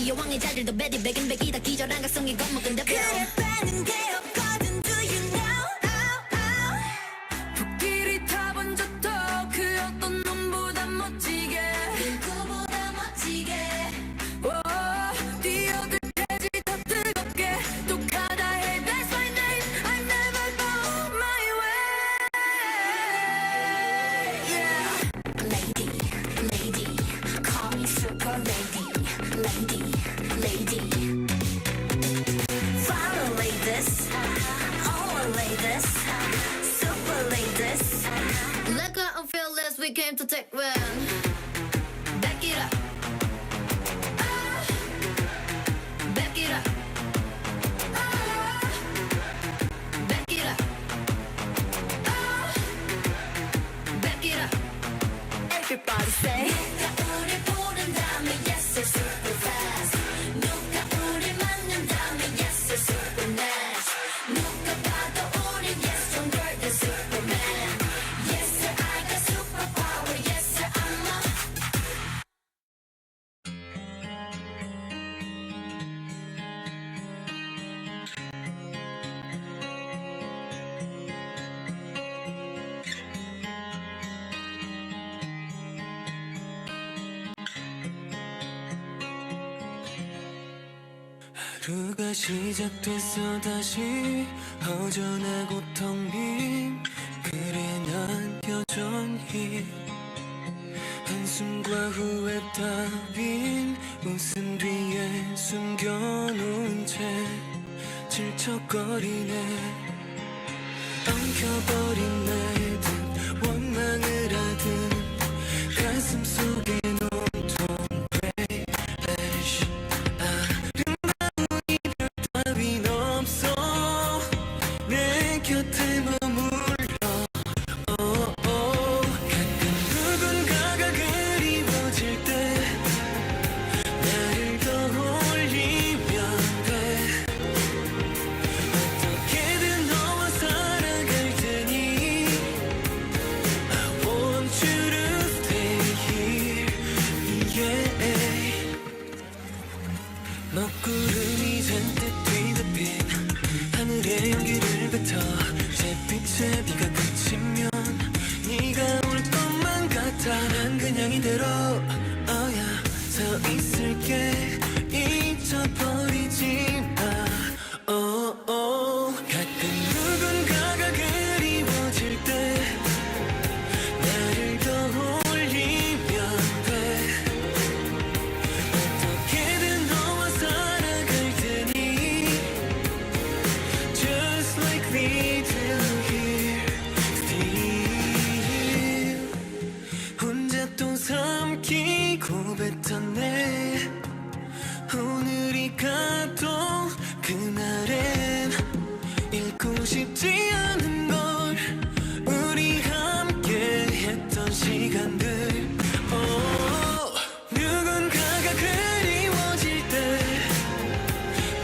이 여왕의 자리도 베리 백인 백이다 기절한 각성이 겁먹은 대표 그래 빼는 게 없거든 do you know 북길이 타본 적도 그 어떤 놈보다 멋지게 누구보다 멋지게 뛰어들 테지 더 뜨겁게 독하다 해 that's my name I never go my way yeah. Lady, lady, call me super lady Lady, lady Follow ladies, all ladies Super ladies Like I'm fearless, we came to take one Back it up Back it up Back it up Back it up Everybody say 누가 우릴 부른다면 yes we're super fast 누가 우릴 만난다면 yes we're super nice 누가 봐도 우린 yes stronger than Superman Yes sir I got superpower yes sir I'm a 하루가 시작됐어 다시 허전하고 텅 빈 그래 난 여전히 한숨과 후회 따윈 웃음 뒤에 숨겨놓은 채 질척거리네 엉켜버린 나의 원망을 하듯 가슴 속에 온통 crash 답은 없어 내 곁에 머물러 가끔 누군가가 그리워질 때 나를 떠올리면 돼 어떻게든 너와 살아갈 테니 I want you to stay here yeah. 먹구름이 잔뜩 뒤덮인 하늘에 연기를 뱉어 잿빛에 비가 그치면 네가 올 것만 같아 난 그냥 이대로 서 있을게 잊어버리지 마 가끔 누군가가 그리워질 때 나를 떠올리면 돼 어떻게든 너와 살아갈 테니 Just like we do here Still 혼자 또 삼키고 뱉었네 오늘이 가도 그날엔 잊고 싶지 않은 걸 우리 함께 했던 시간들 누군가가 그리워질 때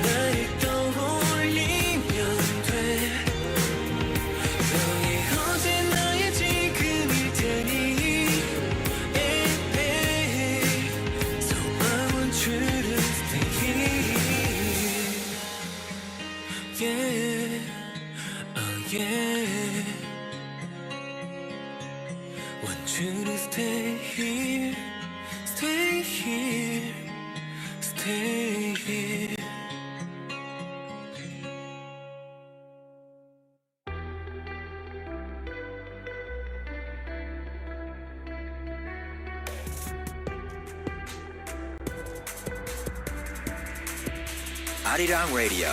나를 떠올리면 돼 너의 어제 나의 지금일 테니 So I want you to stay here Yeah, oh yeah Want you to stay here Stay here Stay here Arirang Radio.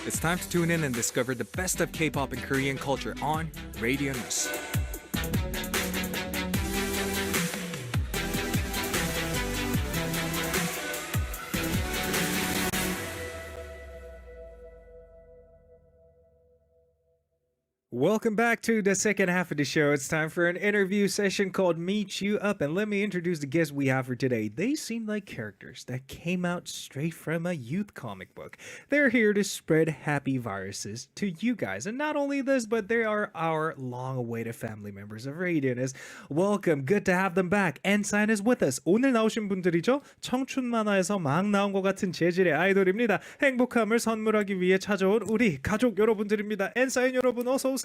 It's time to tune in and discover the best of K-pop and Korean culture on Radio News. Welcome back to the second half of the show. It's time for an interview session called Meet You Up. And let me introduce the guests we have for today. They seem like characters that came out straight from a youth comic book. They're here to spread happy viruses to you guys. And not only this, but they are our long-awaited family members of Radianess. Welcome. Good to have them back. n.SSign is with us. 오늘 나오신 분들이죠. 청춘 만화에서 막 나온 것 같은 재질의 아이돌입니다. 행복함을 선물하기 위해 찾아온 우리 가족 여러분들입니다. n.SSign 여러분 어서 오세요. 안녕하세요.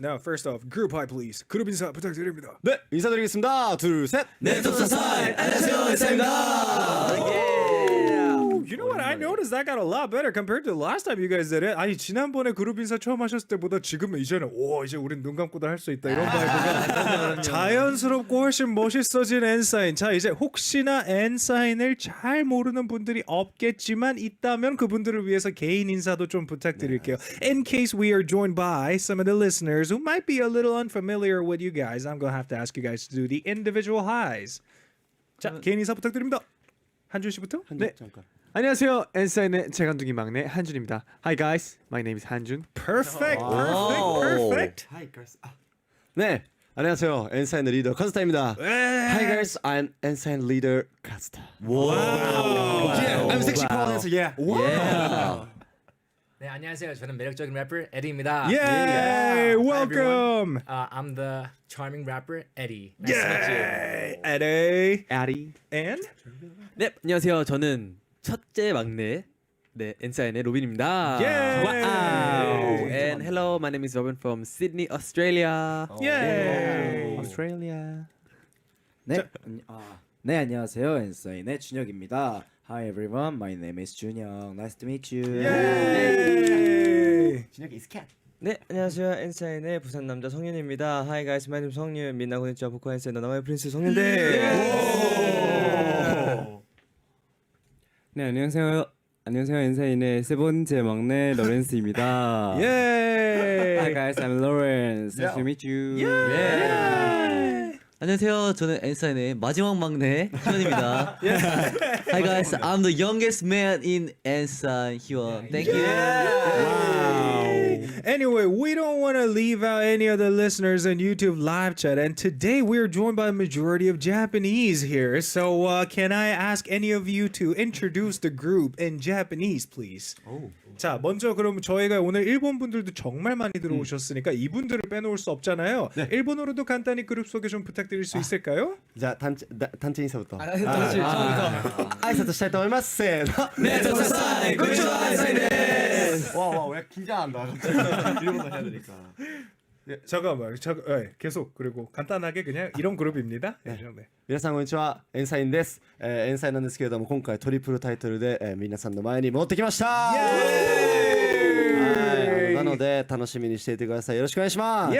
Now, first off, group high please. 그룹 인사 부탁드립니다. 네, 인사드리겠습니다. 둘, 셋. n.SSign 안녕하세요 n.SSign입니다. You know what? I noticed that got a lot better compared to the last time you guys did it. 아니 지난번에 그룹 인사 처음 하셨을 때보다 지금은 이제는 이제 우린 눈 감고도 할 수 있다 이런 바이브가 자연스럽고 훨씬 멋있어진 n.SSign. 자 이제 혹시나 n.SSign을 잘 모르는 분들이 없겠지만 있다면 그분들을 위해서 개인 인사도 좀 부탁드릴게요. In case we are joined by some of the listeners who might be a little unfamiliar with you guys, I'm gonna have to ask you guys to do the individual highs. 자 개인 인사 부탁드립니다. 한준 씨부터. 네, 잠깐. 안녕하세요. n.SSign의 재간둥이 막내 한준입니다. Hi guys, my name is 한준. Perfect. Hi guys. 네, 안녕하세요. n.SSign의 리더 카스타입니다. Hi guys, I'm n.SSign leader 카스타. 와우. Yeah, I'm sexy coordinator. Yeah. Wow. 네, 안녕하세요. 저는 매력적인 래퍼 에디입니다. Yay! Welcome. I'm the charming rapper Eddie. Nice to meet you. Yay! Eddie. Addy. And 네, 안녕하세요. 저는 첫째 막내 n.SSign의 로빈입니다. Yay! Wow. And hello, my name is Robin from Sydney, Australia. Yay! Australia. 네, 안녕하세요. n.SSign의 준혁입니다. Hi everyone, my name is 준혁. Nice to meet you. Yay! 진혁이 is cat. 네, 안녕하세요. n.SSign의 부산 남자 성윤입니다. Hi guys, my name is 성윤. 민나 고니치와 보컬 n.SSign 너나마의 프린스 성윤대. 네, 안녕하세요. n.SSign의 세 번째 막내 로렌스입니다. Yay! Hi guys, I'm Lawrence. Nice to meet you. 안녕하세요. 저는 n.SSign의 마지막 막내 희원입니다. Hi guys, I'm the youngest man in n.SSign 희원. Thank you. Anyway, we don't want to leave out any of the listeners in YouTube live chat, and today we are joined by a majority of Japanese here. So, can I ask any of you to introduce the group in Japanese, please? 자, 먼저 그럼 저희가 오늘 일본 분들도 정말 많이 들어오셨으니까 이분들을 빼놓을 수 없잖아요. 일본어로도 간단히 그룹 소개 좀 부탁드릴 수 있을까요? 자, 단체 인사부터. 처음부터. 아이사토したいと思います. せーの. n.SSign 곤치와 n.SSignです. 와, 왜 긴장한다. 갑자기. 일본어 해야 되니까. 잠깐만, 계속 그리고 간단하게 그냥 이런 그룹입니다. 네. 皆さんこんにちは。n.SSignです。n.SSignなんですけれども今回トリプルタイトルで皆さんの前に戻ってきました。なので楽しみにしていてください。よろしくお願いします。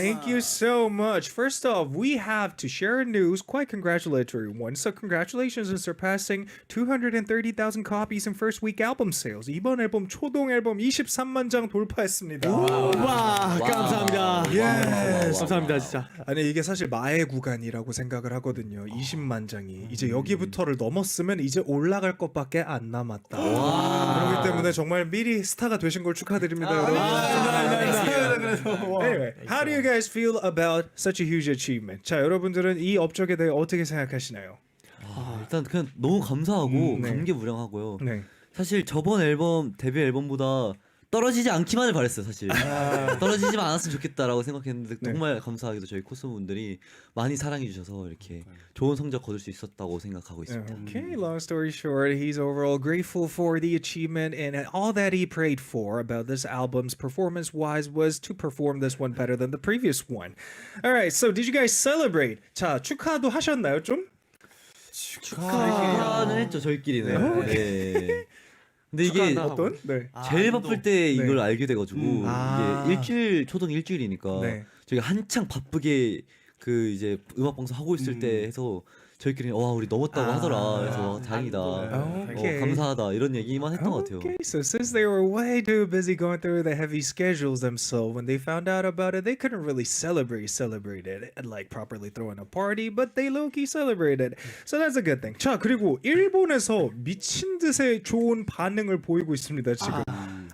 Thank you so much. First off, we have to share a news, quite congratulatory one. So congratulations on surpassing 230,000 copies in first week album sales. 이번 앨범 초동 앨범 23만 장 돌파했습니다. 와, 감사합니다. Yes. 감사합니다, 진짜. 아니 이게 사실 마의 구간이라고 생각을 하거든요. 20만 장이 이제 여기부터를 넘었으면 이제 올라갈 것밖에 안 남았다. 그렇기 때문에 정말 미리 스타가 되신 걸 축하드립니다, 여러분. Anyway, how do you guys feel about such a huge achievement? 자, 여러분들은 이 업적에 대해 어떻게 생각하시나요? 일단 그냥 너무 감사하고 네. 감개무량하고요. 네. 사실 저번 앨범 데뷔 앨범보다 떨어지지 않기만을 바랬어요, 사실. 떨어지지만 않았으면 좋겠다라고 생각했는데 정말 감사하게도 저희 코스분들이 많이 사랑해 주셔서 이렇게 좋은 성적 거둘 수 있었다고 생각하고 있습니다. Okay, long story short, he's overall grateful for the achievement and all that he prayed for about this album's performance-wise was to perform this one better than the previous one. All right, so did you guys celebrate? 자, 축하도 하셨나요, 좀? 축하는 했죠, 저희끼리는. 네. 근데 이게 어떤? 네. 제일 바쁠 때 이걸 네. 알게 돼가지고 이게 초등 일주일이니까 네. 저희가 한창 바쁘게 그 이제 음악 방송 하고 있을 때 해서 저희끼리 와 우리 넘었다고 하더라. 그래서 다행이다. 오케이. 감사하다 이런 얘기만 했던 것 같아요. Okay, so since they were way too busy going through the heavy schedules themselves, when they found out about it, they couldn't really celebrate it and like properly throwing a party, but they low-key celebrated. So that's a good thing. 자, 그리고 일본에서 미친 듯의 좋은 반응을 보이고 있습니다, 지금.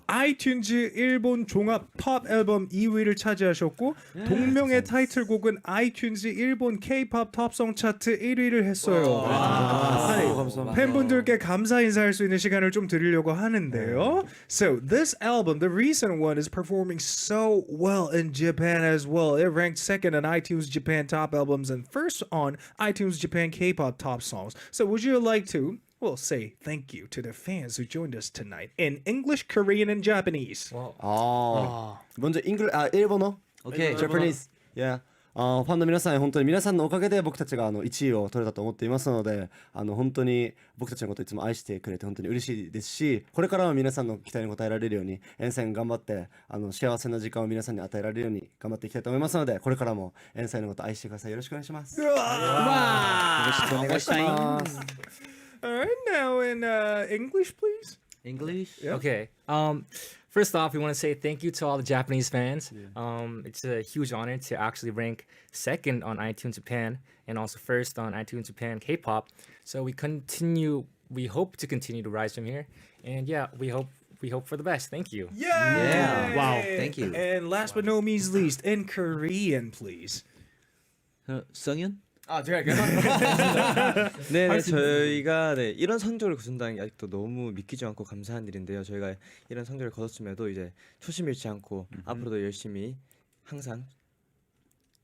아이튠즈 일본 종합 톱 앨범 2위를 차지하셨고 동명의 타이틀곡은 아이튠즈 일본 K-pop 톱송 차트 1위를 했어요. 감사합니다. 팬분들께 감사 인사할 수 있는 시간을 좀 드리려고 하는데요. So this album, the recent one, is performing so well in Japan as well. It ranked second on iTunes Japan Top Albums and first on iTunes Japan K-pop Top Songs. So would you like to say thank you to the fans who joined us tonight in English, Korean, and Japanese? 먼저 일본어? 오케이. Japanese. Yeah. ファンの皆さん本当に皆さんのおかげで僕たちが1位を取れたと思っていますので本当に僕たちのことをいつも愛してくれて本当に嬉しいですしこれからも皆さんの期待に応えられるようにエンサイン頑張って幸せな時間を皆さんに与えられるように頑張っていきたいと思いますのでこれからもエンサインのことを愛してくださいよろしくお願いします よろしくお願いします。 All right, now in English, please. English? Yeah. Okay. First off, we want to say thank you to all the Japanese fans. It's a huge honor to actually rank second on iTunes Japan and also first on iTunes Japan K-pop. So we hope to continue to rise from here. And yeah, we hope for the best. Thank you. Yeah. Wow. Thank you. And last but no means least, in Korean, please. 성현? 네, 저희가 이런 성적을 거둔다는 게 아직도 너무 믿기지 않고 감사한 일인데요. 저희가 이런 성적을 거뒀음에도 이제 초심 잃지 않고 앞으로도 열심히 항상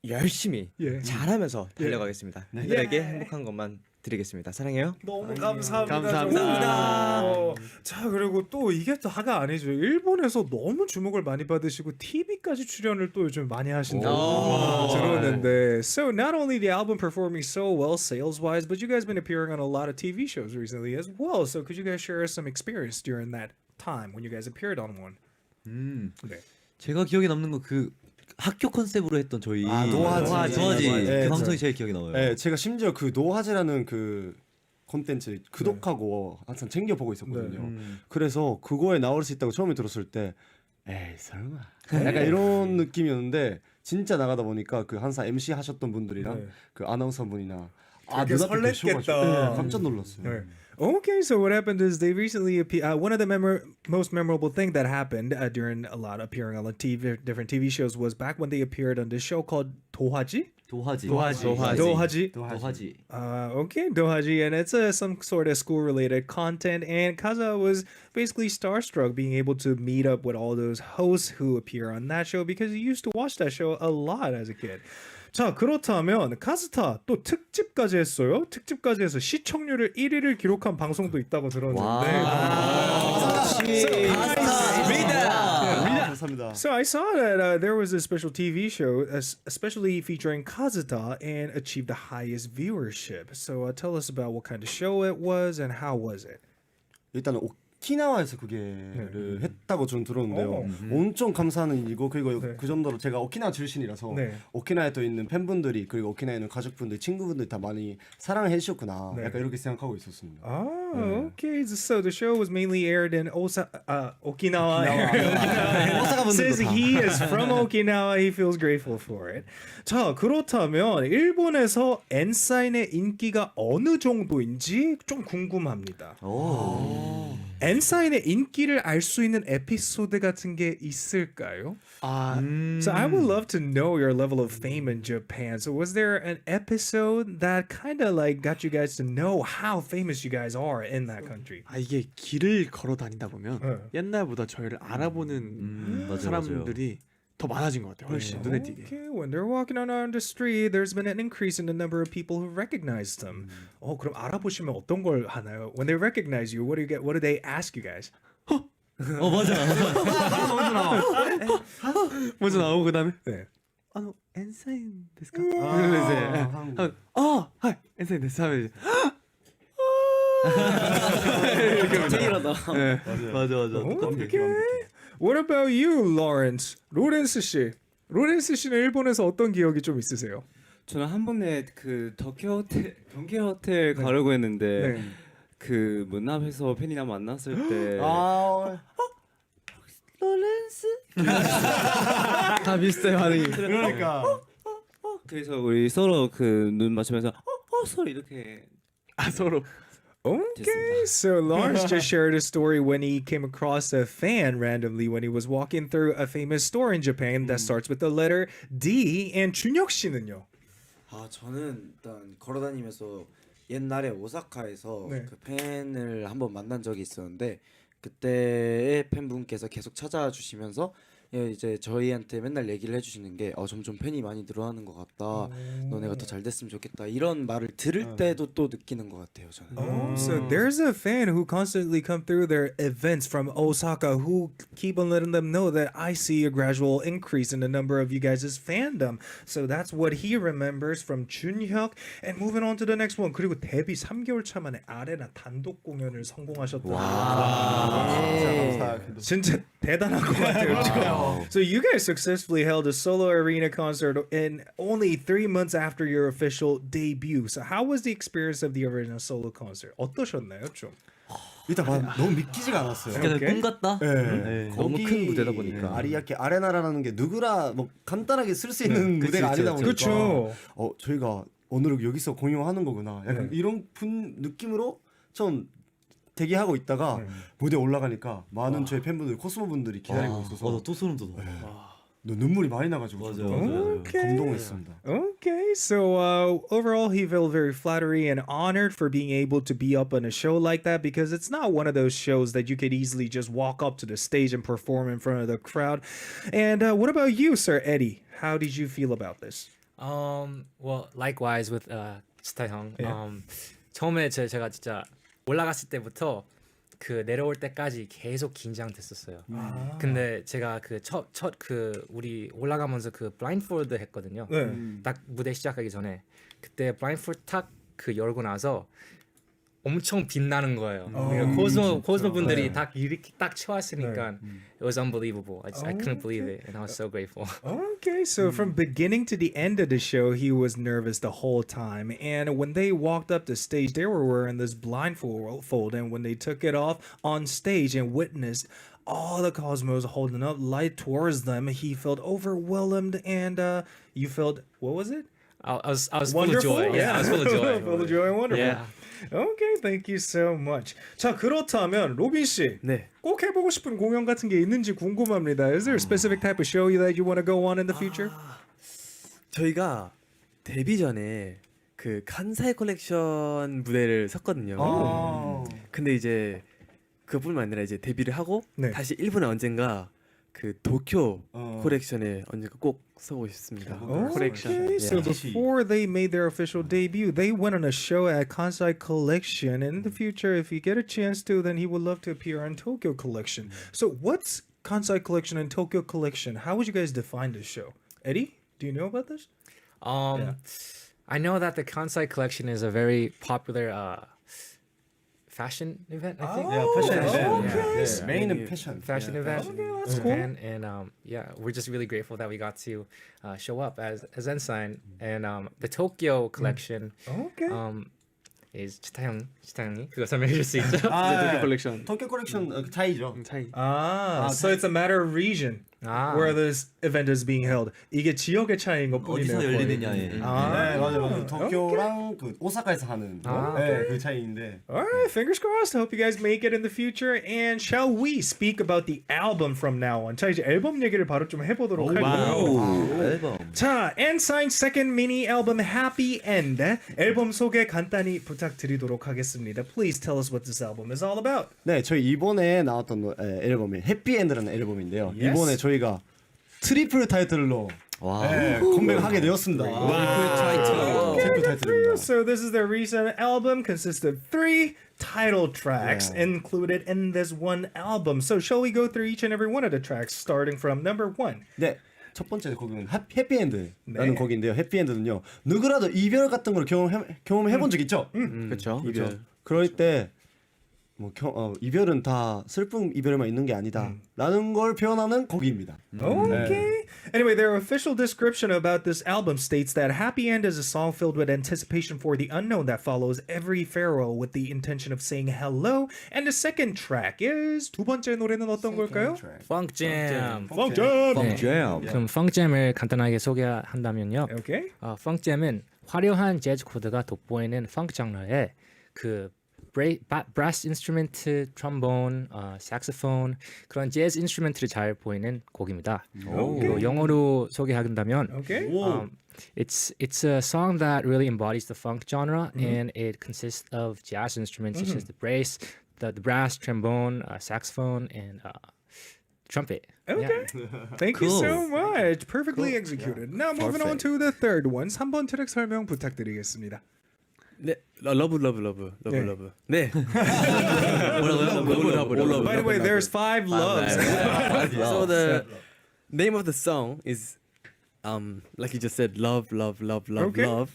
열심히 잘하면서 달려가겠습니다. 그들에게 행복한 것만 드리겠습니다. 사랑해요. 너무 감사합니다. 감사합니다. 자, 그리고 또 이게 또 하가 아니죠. 일본에서 너무 주목을 많이 받으시고 TV까지 출연을 또 요즘 많이 하신다고 들었는데. So not only the album performing so well sales-wise, but you guys been appearing on a lot of TV shows recently as well. So could you guys share some experience during that time when you guys appeared on one? 네. 제가 기억에 남는 거 그 학교 컨셉으로 했던 저희 노하지. 그 방송이 제일 기억에 남아요. 네, 제가 심지어 그 노하지라는 그 콘텐츠 구독하고 항상 챙겨 보고 있었거든요. 그래서 그거에 나올 수 있다고 처음에 들었을 때 에이 설마 약간 이런 느낌이었는데 진짜 나가다 보니까 그 항상 MC 하셨던 분들이랑 그 아나운서 분이나 되게 설렜겠다. 깜짝 놀랐어요. 네. Okay, so what happened is they recently one of the most memorable thing that happened during a lot of appearing on different TV shows was back when they appeared on this show called 도하지. 도하지. Okay, 도하지, and it's some sort of school-related content. And Kaza was basically starstruck being able to meet up with all those hosts who appear on that show because he used to watch that show a lot as a kid. 자, 그렇다면 카스타 또 특집까지 했어요. 특집까지 해서 시청률을 1위를 기록한 방송도 있다고 들었는데. 감사합니다. So I saw that there was a special TV show, especially featuring Kazuta, and achieved the highest viewership. So tell us about what kind of show it was and how was it? 일단은 오키나와에서 그게를 했다고 저는 들었는데요. 엄청 감사한 일이고 그리고 그 정도로 제가 오키나와 출신이라서 오키나와에 또 있는 팬분들이 그리고 오키나와에 있는 가족분들, 친구분들이 다 많이 사랑해 주셨구나. 약간 이렇게 생각하고 있었습니다. Okay. So the show was mainly aired in Okinawa area. Says he is from Okinawa. He feels grateful for it. 자, 그렇다면 일본에서 n.SSign의 인기가 어느 정도인지 좀 궁금합니다. n.SSign의 인기를 알 수 있는 에피소드 같은 게 있을까요? So I would love to know your level of fame in Japan. So was there an episode that kind of like got you guys to know how famous you guys are in that country? 이게 길을 걸어 다니다 보면 옛날보다 저희를 알아보는 사람들이 더 많아진 것 같아요. 훨씬 눈에 띄게. Okay, when they're walking on the street, there's been an increase in the number of people who recognize them. 그럼 알아보시면 어떤 걸 하나요? When they recognize you, what do you get? What do they ask you guys? 맞아. 먼저 나오고 그다음에 네. n.SSign ですか? 하이 n.SSign です. 하면 맞아. Okay. What about you, Lawrence? 로렌스 씨. 로렌스 씨는 일본에서 어떤 기억이 좀 있으세요? 저는 한 번에 그 덕혜 호텔 가려고 했는데 네. 그 문 앞에서 팬이랑 만났을 때 로렌스 다 비슷해 반응이. 그러니까 그래서 우리 서로 그 눈 맞추면서 서로 이렇게 서로. Okay, so Lars just shared a story when he came across a fan randomly when he was walking through a famous store in Japan that starts with the letter D. And 준혁 씨는요? 저는 일단 걸어다니면서 옛날에 오사카에서 네. 그 팬을 한번 만난 적이 있었는데 그때의 팬분께서 계속 찾아와 주시면서 이제 저희한테 맨날 얘기를 해주시는 게 점점 팬이 많이 늘어나는 것 같다. 너네가 더 잘 됐으면 좋겠다. 이런 말을 들을 때도 또 느끼는 것 같아요. 저는. Oh, so there's a fan who constantly come through their events from Osaka who keep on letting them know that I see a gradual increase in the number of you guys' fandom. So that's what he remembers from Junhyuk. And moving on to the next one. 그리고 데뷔 3개월 차 만에 아레나 단독 공연을 성공하셨다. 진짜 대단한 것 같아요. So you guys successfully held a solo arena concert in only 3 months after your official debut. So how was the experience of the arena solo concert? 어떠셨나요, 좀? 일단 너무 믿기지가 않았어요. 그냥 꿈 같다. 너무 큰 무대다 보니까. 아리아케 아레나라는 게 누구나 뭐 간단하게 쓸 수 있는 무대가 아니다 보니까 그렇죠. 저희가 오늘 여기서 공연하는 거구나. 약간 이런 느낌으로 전 대기하고 있다가 무대 올라가니까 많은 저희 팬분들 코스모 분들이 기다리고 있어서 또 소름 돋아. 눈물이 많이 나가지고 저도 감동했습니다. Okay, so overall, he felt very flattery and honored for being able to be up on a show like that because it's not one of those shows that you could easily just walk up to the stage and perform in front of the crowd. And what about you, Sir Eddie? How did you feel about this? Well, likewise with 스타 형. Yeah. 처음에 제가 진짜 올라갔을 때부터 그 내려올 때까지 계속 긴장됐었어요. 근데 제가 그 첫 우리 올라가면서 그 블라인폴드 했거든요. 딱 무대 시작하기 전에 그때 블라인폴드 딱 그 열고 나서 엄청 빛나는 거예요. 그러니까 코스모 분들이 딱 이렇게 딱 채웠으니까 it was unbelievable. I couldn't believe it, and I was so grateful. Okay, so from beginning to the end of the show, he was nervous the whole time. And when they walked up the stage, they were wearing this blindfold. And when they took it off on stage and witnessed all the Cosmos holding up light towards them, he felt overwhelmed. And you felt, what was it? I was full of Wonderful? joy. Yeah, I was full of joy. full of joy and wonderful. Yeah. Okay, thank you so much. 자, 그렇다면 로빈 씨, 꼭 해보고 싶은 공연 같은 게 있는지 궁금합니다. Is there a specific type of show that you want to go on in the future? 저희가 데뷔 전에 그 칸사이 컬렉션 무대를 섰거든요. 근데 이제 그뿐만 아니라 이제 데뷔를 하고 다시 일본에 언젠가 그 도쿄 컬렉션에 언젠가 꼭 서고 싶습니다. Okay, so before they made their official debut, they went on a show at Kansai Collection. And in the future, if you get a chance to, then he would love to appear on Tokyo Collection. So what's Kansai Collection and Tokyo Collection? How would you guys define this show? Eddie, do you know about this? I know that the Kansai Collection is a very popular fashion event, I think. fashion event. Okay. 메인은 패션. Fashion event that's in cool. Japan. And we're just really grateful that we got to show up as n.SSign. And the Tokyo collection Okay. is 치타형이 그거 설명해 줄 수 있죠? 도쿄 컬렉션. 도쿄 컬렉션 차이죠. 차이. So it's a matter of region where this event is being held. 이게 지역의 차이인 것 뿐이네요. 어디서 거의. 열리느냐에. 네, 맞아요. 도쿄랑 그 오사카에서 하는 그 차이인데. All right, fingers crossed. Hope you guys make it in the future. And shall we speak about the album from now on? 자, 이제 앨범 얘기를 바로 좀 해보도록 할게요. 앨범. 자, n.SSign's second mini album Happy End. 앨범 소개 간단히 부탁드리도록 하겠습니다. Please tell us what this album is all about. 네, 저희 이번에 나왔던 앨범이 해피엔드라는 앨범인데요. Yes. 이번에 저희가 트리플 타이틀로 컴백하게 되었습니다. 트리플 타이틀입니다. So this is their recent album, consists of 3 title tracks included in this one album. So shall we go through each and every one of the tracks, starting from number 1? 네, 첫 번째 곡은 해피엔드라는 곡인데요. 해피엔드는요, 누구라도 이별 같은 걸 경험해본 적 있죠? 그렇죠. 이별. 그럴 때 이별은 다 슬픈 이별만 있는 게 아니다라는 걸 표현하는 곡입니다. Okay. Anyway, their official description about this album states that Happy End is a song filled with anticipation for the unknown that follows every farewell with the intention of saying hello. And the second track is 두 번째 노래는 어떤 걸까요? Funk Jam. Funk Jam. 네. 그럼 Funk Jam을 간단하게 소개한다면요. Okay. Funk Jam은 화려한 재즈 코드가 돋보이는 펑크 장르의 그 brass instrument, trombone, saxophone 그런 재즈 인스트루먼트를 잘 보이는 곡입니다. 그리고 영어로 소개한다면 Okay. it's a song that really embodies the funk genre and it consists of jazz instruments such as the bass, the brass, trombone, saxophone and trumpet. Okay. Thank you so much. Perfectly executed. Now moving on to the third one. 3번 트랙 설명 부탁드리겠습니다. 네, 러브. 네. 뭐라고요? By the way, there's 5 loves. So the name of the song is like you just said, love. Okay.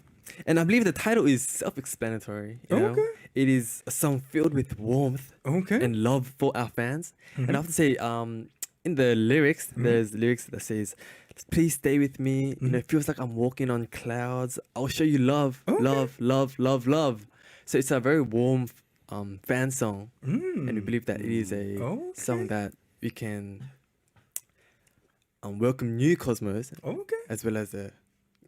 And I believe the title is self-explanatory. You know? Okay. It is a song filled with warmth Okay. and love for our fans. And I have to say, in the lyrics, there's lyrics that says, "Please stay with me. You know, it feels like I'm walking on clouds. I'll show you love, love." So it's a very warm fan song, and we believe that it is a song that we can welcome new Cosmos, Okay. as well as the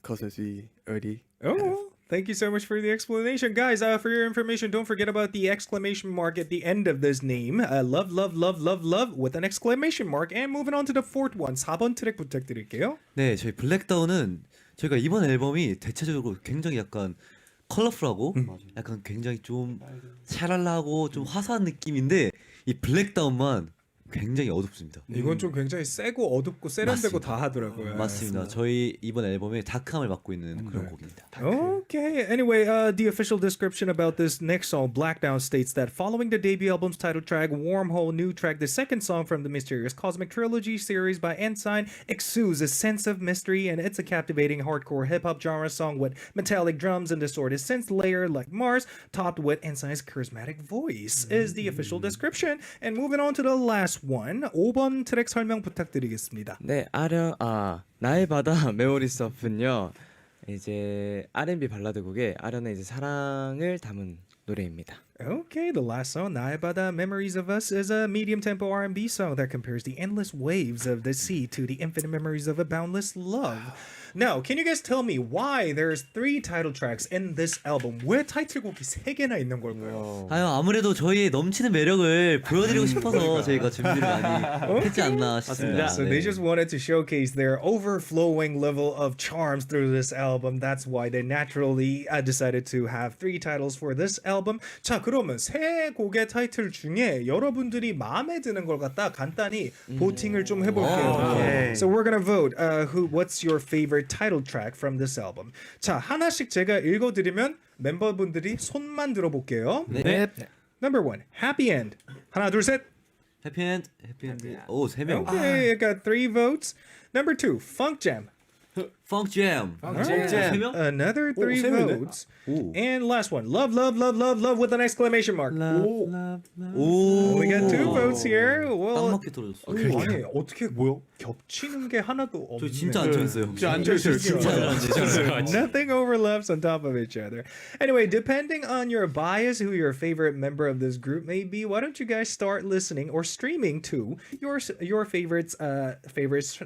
Cosmos we already. Oh, thank you so much for the explanation. Guys, for your information, don't forget about the exclamation mark at the end of this name. Love with an exclamation mark. And moving on to the fourth one. 4번 트랙 부탁드릴게요. 네, 저희 블랙다운은 저희가 이번 앨범이 대체적으로 굉장히 약간 컬러풀하고 약간 굉장히 좀 샤랄라하고 좀 화사한 느낌인데 이 블랙다운만 굉장히 어둡습니다. 이건 좀 굉장히 세고 어둡고 세련되고 다 하더라고요. 맞습니다. 저희 이번 앨범에 다크함을 맡고 있는 그런 곡입니다. Okay. Anyway, the official description about this next song, Blackdown, states that following the debut album's title track, Wormhole New Track, the second song from the mysterious Cosmic Trilogy series by n.SSign exudes a sense of mystery, and it's a captivating hardcore hip-hop genre song with metallic drums and distorted synth layer like Mars, topped with n.SSign's charismatic voice, is the official description. And moving on to the last one, 5번 트랙 설명 부탁드리겠습니다. 네, 나의 바다 메모리스 업은요. 이제 R&B 발라드 곡에 아련의 이제 사랑을 담은 노래입니다. Okay, the last song, 나의 바다 Memories of Us, is a medium-tempo R&B song that compares the endless waves of the sea to the infinite memories of a boundless love. Now, can you guys tell me why there's 3 title tracks in this album? 왜 타이틀곡이 3개나 있는 걸까요? 아무래도 저희의 넘치는 매력을 보여드리고 싶어서 저희가 준비를 많이 했지 않나 싶습니다. So they just wanted to showcase their overflowing level of charms through this album. That's why they naturally decided to have 3 titles for this album. 자, 그러면 3곡의 타이틀 중에 여러분들이 마음에 드는 걸 갖다 간단히 보팅을 좀 해볼게요. Okay. So we're gonna vote. What's your favorite title track from this album? 자, 하나씩 제가 읽어드리면 멤버분들이 손만 들어볼게요. 네. Number 1, Happy End. 하나, 둘, 셋. 해피엔드. 오, 3명. Okay, I got 3 votes. Number 2, Funk Jam. Funk Jam. Alright. Another 3 votes. 오. And last one, love with an exclamation mark. 오. We got 2 votes here. 딱 Well, 맞게 떨어졌어. 아니 어떻게 겹치는 게 하나도 없네. 저 진짜 안 정했어요. Nothing overlaps on top of each other. Anyway, depending on your bias, who your favorite member of this group may be, why don't you guys start listening or streaming to your favorite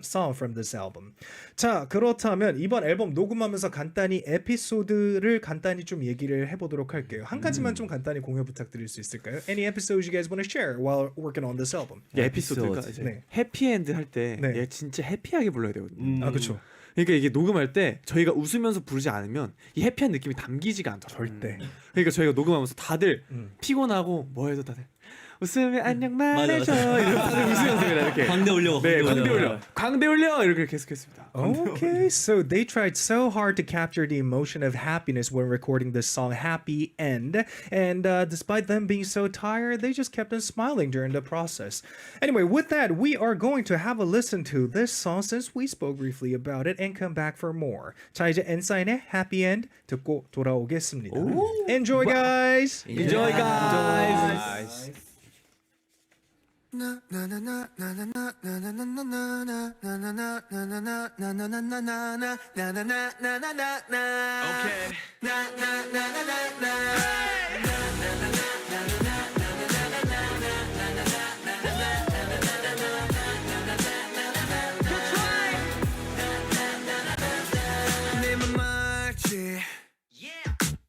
song from this album? 자, 그렇다면 이번 앨범 녹음하면서 간단히 에피소드를 간단히 좀 얘기를 해보도록 할게요. 한 가지만 좀 간단히 공유 부탁드릴 수 있을까요? Any episodes you guys want to share while working on this album? 에피소드가 이제 네. 해피엔드 할 때 네. 얘 진짜 해피하게 불러야 되거든요. 아, 그렇죠. 그러니까 이게 녹음할 때 저희가 웃으면서 부르지 않으면 이 해피한 느낌이 담기지가 않더라고요. 절대. 그러니까 저희가 녹음하면서 다들 피곤하고 뭐 해도 다들 웃으면 안녕 말해줘 이러면서 웃으면서 그냥 이렇게 광대 올려. 네 광대 올려 광대 올려 이렇게 계속했습니다. Okay, so they tried so hard to capture the emotion of happiness when recording this song Happy End, and despite them being so tired, they just kept on smiling during the process. Anyway, with that, we are going to have a listen to this song since we spoke briefly about it and come back for more. 자, 이제 n.SSign의 Happy End 듣고 돌아오겠습니다. Enjoy, guys! Enjoy guys.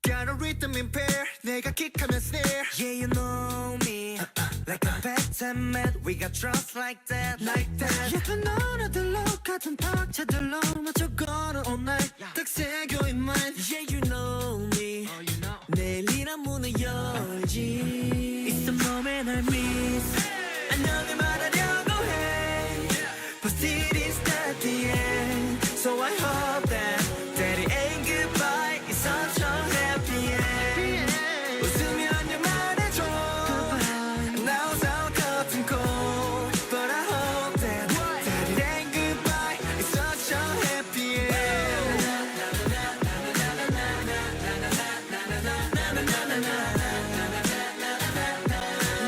Got a rhythm in pair 내가 킥하면 snare Yeah you know me Like a bedtime mat We got trust like that 예쁜 너나들로 같은 박자들로 맞춰 걸어 all night 딱 새겨 in mind Yeah you know me 내일이란 문을 열지 It's the moment I miss 안녕을 말하려고 해 But still it's not the end So I hope that it ain't goodbye It's such a happy end 웃으며 안녕 말해줘 Now sound 같은 코 But I hope that it ain't goodbye It's such a happy end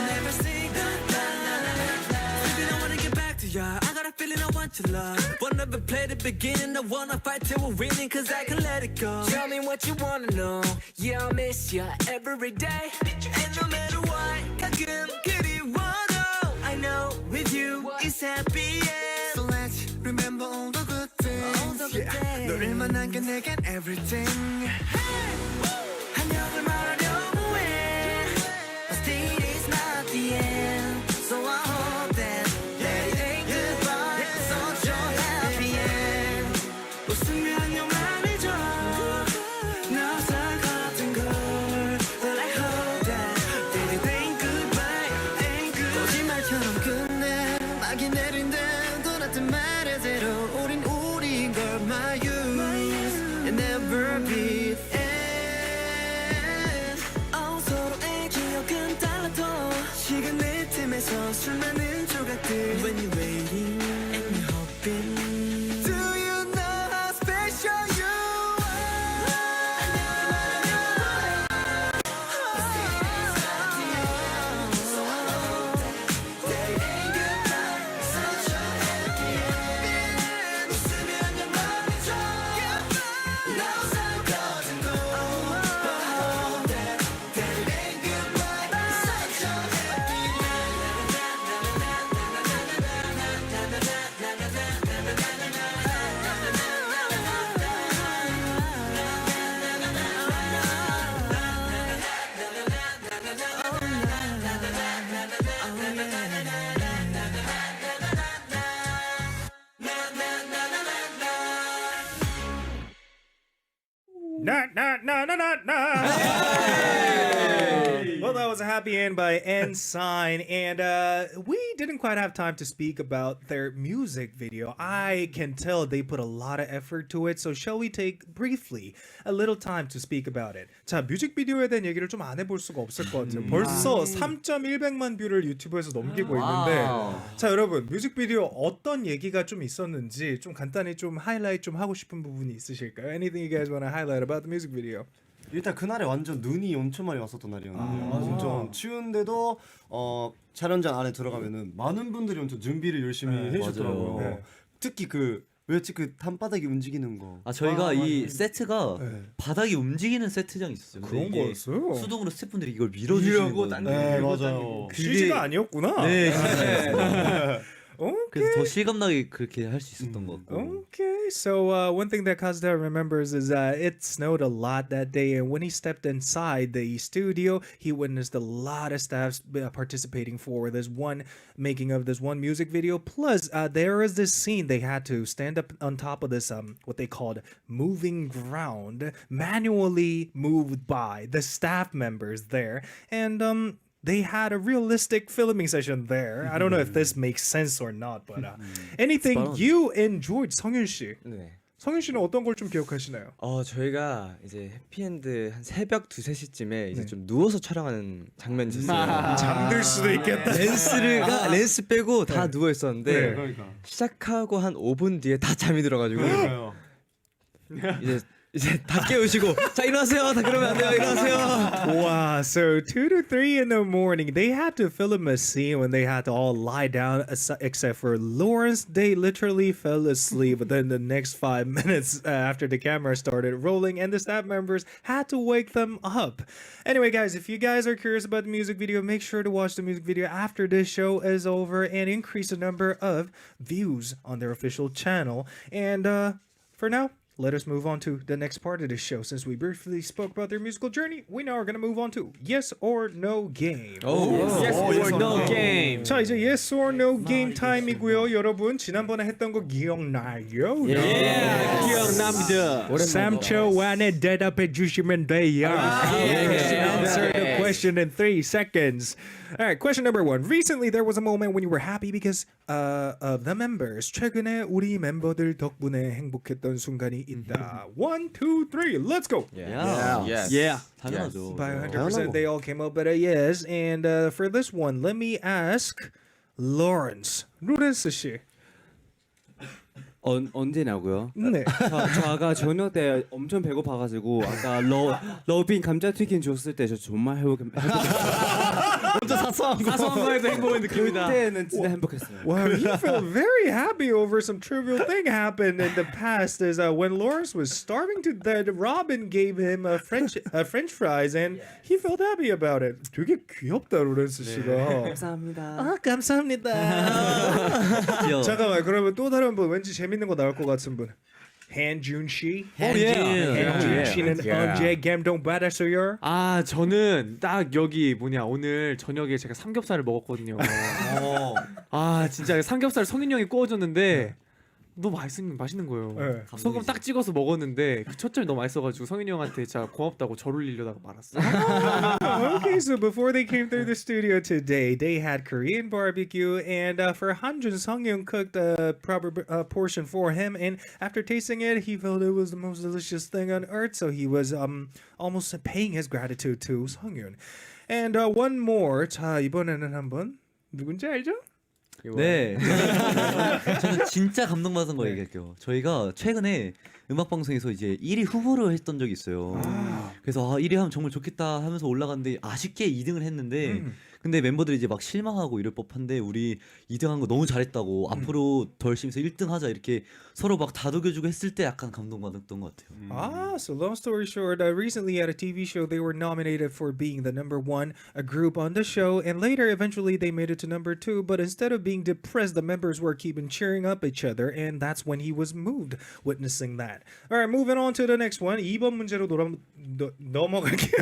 Never say goodbye Baby I wanna get back to ya I got a feeling I want your love Wanna be play the beginning I wanna fight till we're winning Cause I can let it go Tell me what you wanna know Yeah I miss ya every day And no matter what 가끔 그리워도 I know with you it's happy end So let's remember all the good things yeah. 너를 만난 게 내겐 everything 안녕을 말하려고 해 But still it's not the end So I hope that it ain't goodbye It's such a happy end 웃으며 안녕 말해줘 나살 같은 걸 But I hope that it ain't goodbye ain't good 거짓말처럼 끝내 막이 내린데 돌았던 말의 대로 우린 우리인 걸 My youth It never be end Oh 서로의 기억은 달라도 시간 내 틈에서 수많은 조각들 When you're waiting and you're hoping Do you know how special you Well, that was a happy end by n.SSign, and we didn't quite have time to speak about their music video. I can tell they put a lot of effort to it, so shall we take briefly a little time to speak about it? 자, 뮤직비디오에 대한 얘기를 좀 안 해볼 수가 없을 것 같아요. 벌써 3.100만 뷰를 유튜브에서 넘기고 있는데 자, 여러분 뮤직비디오 어떤 얘기가 좀 있었는지 좀 간단히 좀 하이라이트 좀 하고 싶은 부분이 있으실까요? Anything you guys want to highlight about the music video? 일단 그날에 완전 눈이 엄청 많이 왔었던 날이었는데요. 엄청 추운데도 촬영장 안에 들어가면은 많은 분들이 엄청 준비를 열심히 해주셨더라고요. 맞아요. 특히 그 왜지 그 단바닥이 움직이는 거. 저희가 이 세트가 바닥이 움직이는 세트장이 있었어요. 그런 거였어요? 수동으로 스태프분들이 이걸 밀어주시는 거예요. 네, 맞아요. CG가 아니었구나. 네, Okay. 그래서 더 실감나게 그렇게 할 수 있었던 것 같고. Okay, so one thing that Kazuda remembers is it snowed a lot that day, and when he stepped inside the studio, he witnessed a lot of staff participating for this one making of this one music video. Plus, there is this scene they had to stand up on top of this what they called moving ground, manually moved by the staff members there, and they had a realistic filming session there. I don't know if this makes sense or not, but anything you enjoyed, 성윤 씨. 네. 성윤 씨는 어떤 걸 좀 기억하시나요? 저희가 이제 해피엔드 한 새벽 2-3시쯤에 이제 좀 누워서 촬영하는 장면이 있었어요. 잠들 수도 있겠다. 렌스 빼고 다 누워 있었는데 네. 시작하고 한 5분 뒤에 다 잠이 들어가지고 이제 다 깨우시고 자 일어나세요. 다 그러면 안 돼요. 일어나세요. Wow, so 2 to 3 in the morning, they had to film a scene when they had to all lie down, except for Lawrence. They literally fell asleep within the next 5 minutes after the camera started rolling, and the staff members had to wake them up. Anyway, guys, if you guys are curious about the music video, make sure to watch the music video after this show is over and increase the number of views on their official channel. And for now, let us move on to the next part of the show. Since we briefly spoke about their musical journey, we now are going to move on to Yes or No Game. Yes or no game. 자, 이제 Yes or No Game 타임이고요. 여러분, 지난번에 했던 거 기억나요? 기억납니다. 3초 안에 대답해 주시면 돼요. Answer the question in 3 seconds. All right, question number 1. Recently, there was a moment when you were happy because of the members. 최근에 우리 멤버들 덕분에 행복했던 순간이 있다. 1, 2, 3, let's go. Yes. Yeah. 당연하죠. By 100%, they all came up with a yes. And for this one, let me ask Lawrence. 로렌스 씨. 언제냐고요? 네. 저 아까 저녁 때 엄청 배고파가지고 아까 러빈 감자튀김 줬을 때 저 정말 먼저 사소한 거에도 행복한 느낌이다. 그때는 진짜 행복했어요. Wow, he felt very happy over some trivial thing happened in the past. Is when Lawrence was starving to death, Robin gave him a French fries, and he felt happy about it. 되게 귀엽다, 로렌스 씨가. 감사합니다. 아, 감사합니다. 귀여워. 잠깐만, 그러면 또 다른 분 왠지 재밌는 거 나올 것 같은 분. 한준 씨. 한준 씨는 언제 감동 받았어요? 아 저는 딱 여기 오늘 저녁에 제가 삼겹살을 먹었거든요. 아 진짜 삼겹살 성윤이 형이 구워줬는데 너무 맛있는 거예요. 네. 소금 딱 찍어서 먹었는데 그 첫절 너무 맛있어가지고 성윤이 형한테 진짜 고맙다고 절 올리려다가 말았어. Okay, so before they came through the studio today, they had Korean barbecue, and for Hanjun, Sunghyun cooked a proper portion for him, and after tasting it, he felt it was the most delicious thing on earth, so he was almost paying his gratitude to Sunghyun. And one more. 자, 이번에는 한번 누군지 알죠? 네. 저는 진짜 감동받은 거 얘기할게요. 저희가 최근에 음악 방송에서 이제 1위 후보를 했던 적이 있어요. 그래서 1위 하면 정말 좋겠다 하면서 올라갔는데 아쉽게 2등을 했는데 근데 멤버들이 이제 막 실망하고 이럴 법한데 우리 2등한 거 너무 잘했다고 앞으로 더 열심히 해서 1등 하자 이렇게 서로 막 다독여주고 했을 때 약간 감동받았던 것 같아요. So long story short, recently at a TV show, they were nominated for being the number 1 group on the show, and later, eventually, they made it to number 2. But instead of being depressed, the members were keeping cheering up each other, and that's when he was moved, witnessing that. All right, moving on to the next one. 2번 문제로 넘어갈게요.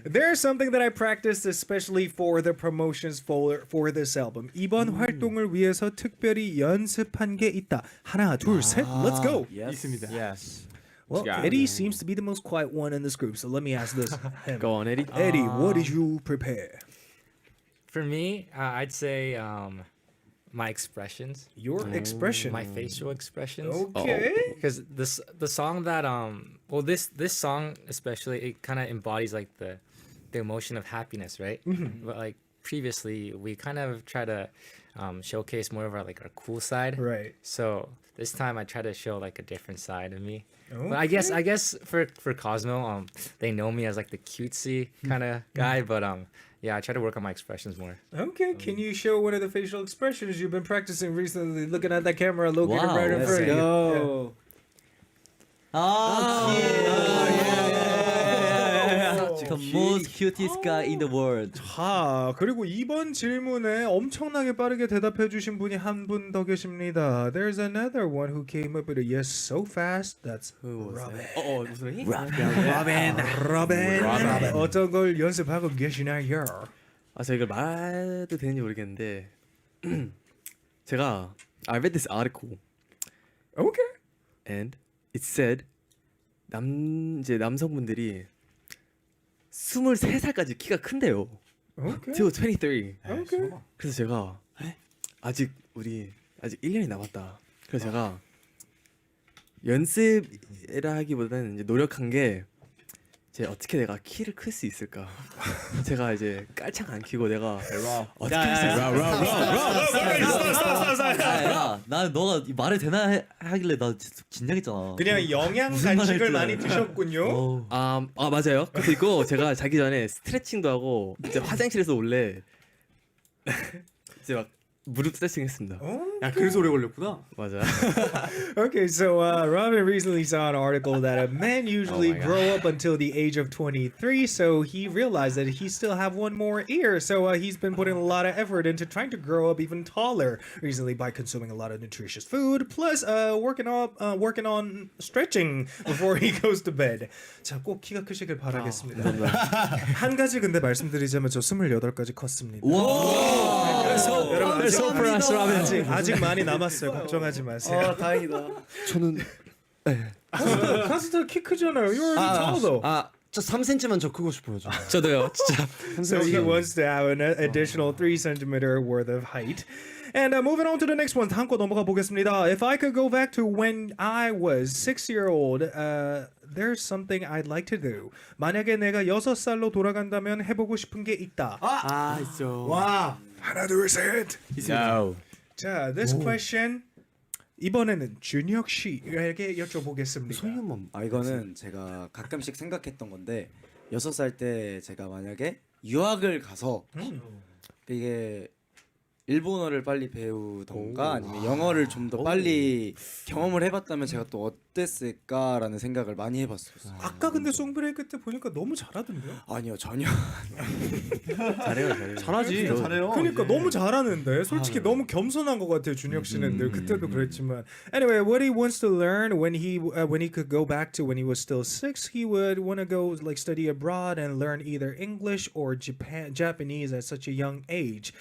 There's something that I practiced especially for the promotions for this album. 이번 활동을 위해서 특별히 연습한 게 있다. 하나, 둘, 셋. Let's go. 있습니다. Yes. Well, Eddie seems to be the most quiet one in this group, so let me ask this. Him. Go on, Eddie. Eddie, what did you prepare? For me, I'd say my expressions, Your expression. my facial expressions. Okay. Because the song that this song especially, it kind of embodies like the emotion of happiness, right? But like previously, we kind of try to showcase more of our cool side. Right. So this time I try to show like a different side of me. Okay. But I guess for Cosmo, they know me as like the cutesy kind of guy, but yeah, I try to work on my expressions more. Okay, can you show one of the facial expressions you've been practicing recently? Looking at that camera, looking Wow, right in front of you. go. The most cutest guy in the world. 자, 그리고 이번 질문에 엄청나게 빠르게 대답해 주신 분이 한 분 더 계십니다. There's another one who came up with a yes so fast. That's Robin. 무슨 Robin. 어떤 걸 연습하고 계시나요? 저 이걸 말해도 되는지 모르겠는데 제가 I read this article Okay. and it said 남성분들이 23살까지 키가 큰데요. Okay. Till 23. Okay. 그래서 제가 아직 1년이 남았다. 그래서 제가 연습이라 하기보다는 이제 노력한 게 이제 어떻게 내가 키를 클 수 있을까. 제가 이제 깔창 안 키고 내가 어떻게 할 수 있을까. 나 너가 이 말을 되나 하길래 나 진짜 긴장했잖아. 그냥 영양 무슨 말을 간식을 했길래. 많이 드셨군요. 아 맞아요. 그리고 제가 자기 전에 스트레칭도 하고 이제 화장실에서 원래 이제 막 무릎 스트레칭 했습니다. 야 그래서 오래 걸렸구나. 맞아. Okay, so Robin recently saw an article that men usually grow up until the age of 23, so he realized that he still have one more year. So he's been putting a lot of effort into trying to grow up even taller recently by consuming a lot of nutritious food, plus working on stretching before he goes to bed. 자, 꼭 키가 크시길 바라겠습니다. 한 가지 근데 말씀드리자면 저 28까지 컸습니다. 그래서 여러분 So for us, Robin. 아직 많이 남았어요. 걱정하지 마세요. 다행이다. 저는 카스터 키 크잖아요. You're tall though. 저 3cm만 저 크고 싶어요. 저. 저도요. 진짜. So he wants to have an additional 3 centimeter worth of height. And moving on to the next one. 다음 거 넘어가 보겠습니다. If I could go back to when I was 6-year-old, there's something I'd like to do. 만약에 내가 6살로 돌아간다면 해보고 싶은 게 있다. 있죠. 와. 하나 둘 셋. No. 자, this question 이번에는 준혁 씨에게 여쭤보겠습니다. 소희만 이거는 제가 가끔씩 생각했던 건데 6살 때 제가 만약에 유학을 가서 이게 일본어를 빨리 배우던가 아니면 영어를 좀 더 빨리 경험을 해봤다면 제가 또 어땠을까라는 생각을 많이 해봤어요. 아까 근데 송브레이크 때 보니까 너무 잘하던데요? 아니요 전혀. 잘해요. 잘하지. 잘해요. 그러니까 너무 잘하는데 솔직히 너무 겸손한 것 같아요 준혁 씨는 늘 그때도 그랬지만 anyway what he wants to learn when he could go back to when he was still 6 he would want to go like study abroad and learn either English or Japanese at such a young age.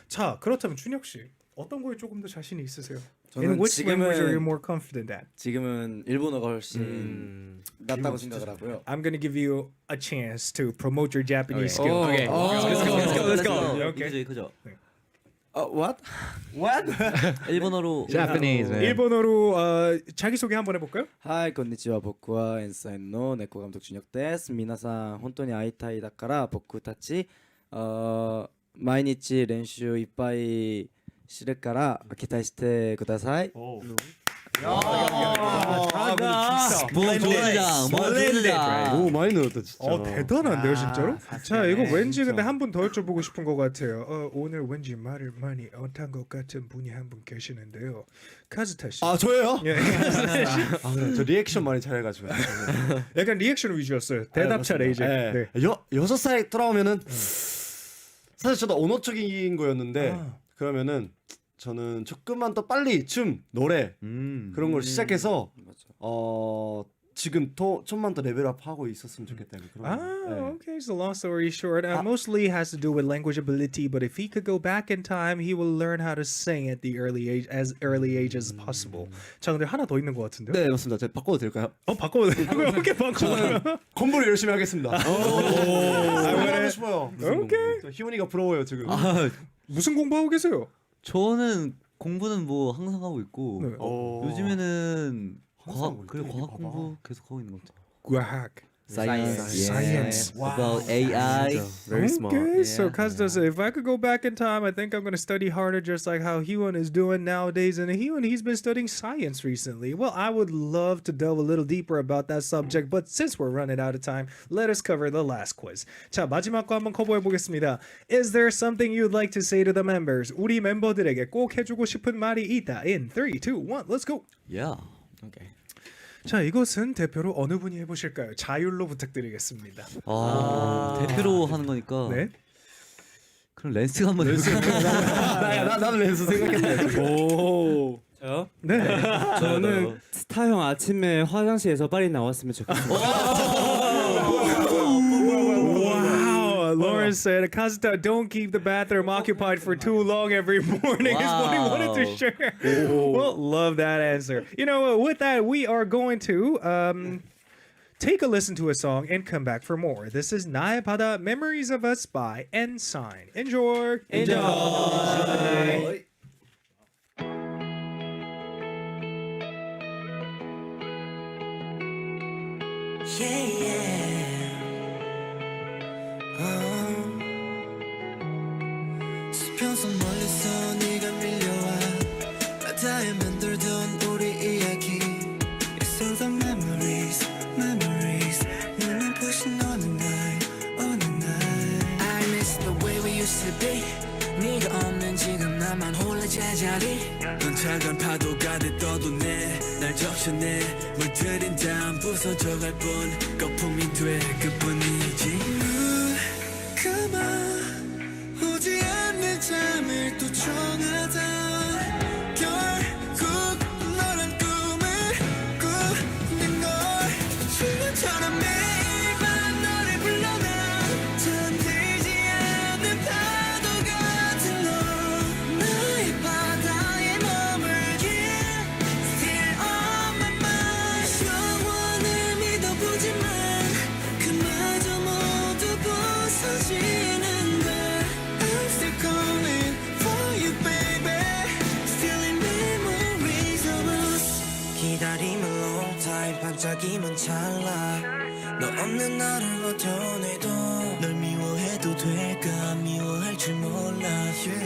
자 그렇다면 준혁 씨 어떤 거에 조금 더 자신이 있으세요? In which language are you more confident at? 지금은 일본어가 훨씬 낫다고 생각을 하고요. I'm gonna give you a chance to promote your Japanese skill. Okay. Let's go. Okay. 그죠. What? 일본어로 Japanese, man. 일본어로 자기 소개 한번 해볼까요? はい、こんにちは。僕はn.SSignの猫監督준혁です。皆さん本当に会いたいだから僕たち毎日練習いっぱいするから期待してください。 뭐 조장. 오 많이 늘었다 진짜. 대단한데요 진짜로? 자 이거 왠지 근데 한 분 더 여쭤보고 싶은 것 같아요. 오늘 왠지 말을 많이 못한 것 같은 분이 한 분 계시는데요. 카즈타 씨. 아 저예요? 예. 저 리액션 많이 잘해가지고. 약간 리액션 위주였어요. 대답 차례 이제. 네. 6살 돌아오면은 사실 저도 언어적인 거였는데 그러면은 저는 조금만 더 빨리 춤, 노래 그런 걸 시작해서 지금 좀만 더 레벨업하고 있었으면 좋겠다. Okay. So long story short, mostly has to do with language ability. But if he could go back in time, he will learn how to sing at the early age as possible. 자, 근데 하나 더 있는 것 같은데요? 네 맞습니다. 제가 바꿔도 될까요? 바꿔도 돼요. 오케이, 바꿔. 공부를 열심히 하겠습니다. 하고 싶어요. 오케이. 희훈이가 부러워요 지금. 무슨 공부하고 계세요? 저는 공부는 뭐 항상 하고 있고 네. 요즘에는 과학 공부 계속 하고 있는 것 같아요. 과학. Science. About AI. Very smart. Okay, so Kaz said, if I could go back in time, I think I'm going to study harder just like how Hyun is doing nowadays. And he's been studying science recently. Well, I would love to delve a little deeper about that subject, but since we're running out of time, let us cover the last quiz. 자, 마지막 거 한번 커버해 보겠습니다. Is there something you'd like to say to the members? 우리 멤버들에게 꼭 해주고 싶은 말이 있다. In 3, 2, 1, let's go. Yeah. Okay. 자, 이것은 대표로 어느 분이 해보실까요? 자율로 부탁드리겠습니다. 대표로 하는 거니까. 네. 그럼 렌스가 한번 해볼까요? 나는 렌스 생각했는데. 오. 저요? 네. 저는 스타 형 아침에 화장실에서 빨리 나왔으면 좋겠어요. Lawrence said, Kazuta, don't keep the bathroom occupied for too long every morning is what he wanted to share. Well, love that answer. You know, with that, we are going to take a listen to a song and come back for more. This is 나의 바다 Memories of Us by n.SSign. Enjoy. Enjoy. Yeah, yeah. 수평선 멀리서 네가 밀려와 바다에 만들던 우리 이야기 It's all the memories, memories 눈을 부신 어느 날, 어느 날 I miss the way we used to be 네가 없는 지금 나만 홀라 제자리 넌 작은 파도가 돼 떠도네 날 적셔내 물들인 다음 부서져갈 뿐 거품이 돼 그뿐이지 그만 오지 않는 잠을 또 청하다 결국 너란 꿈을 꾸는 걸 순간처럼 매일 밤 너를 불러나 잠들지 않는 파도 같은 너 나의 바다에 머물길 Still on my mind 영원을 믿어보지만 그마저 모두 부서지는 걸 I'm still calling for you baby Still in memories of us 기다림은 long time 반짝임은 찰나 너 없는 나를 버텨내도 널 미워해도 될까 미워할 줄 몰라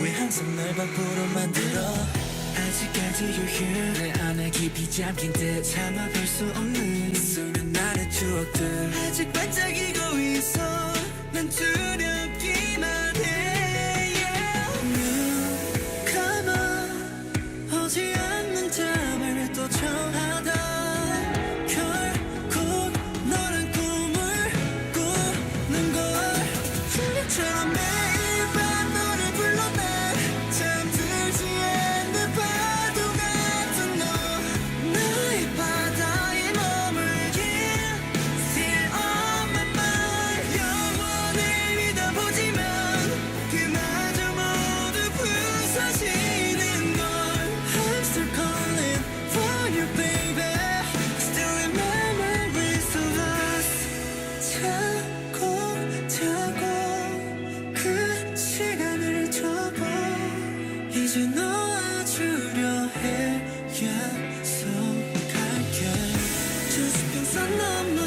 왜 항상 날 밖으로 만들어 아직까지 you're here 내 안에 깊이 잠긴 듯 참아볼 수 없는 수많은 나의 추억들 아직 반짝이고 있어 난 두렵기만 해 yeah. Come on 오지 않는 잠을 또 청하다 결국 너란 꿈을 꾸는 걸 풍력처럼 매일 밤 너를 불러 난 잠들지 않는 파도 같은 너 나의 바다에 머물길 Still on my mind 영원을 믿어보지만 그마저 모두 부서지는 걸 I'm still calling for you baby Still in memories of us 차곡차곡 그 시간을 접어 이제 놓아주려 해 약속할게 저 수평선 넘어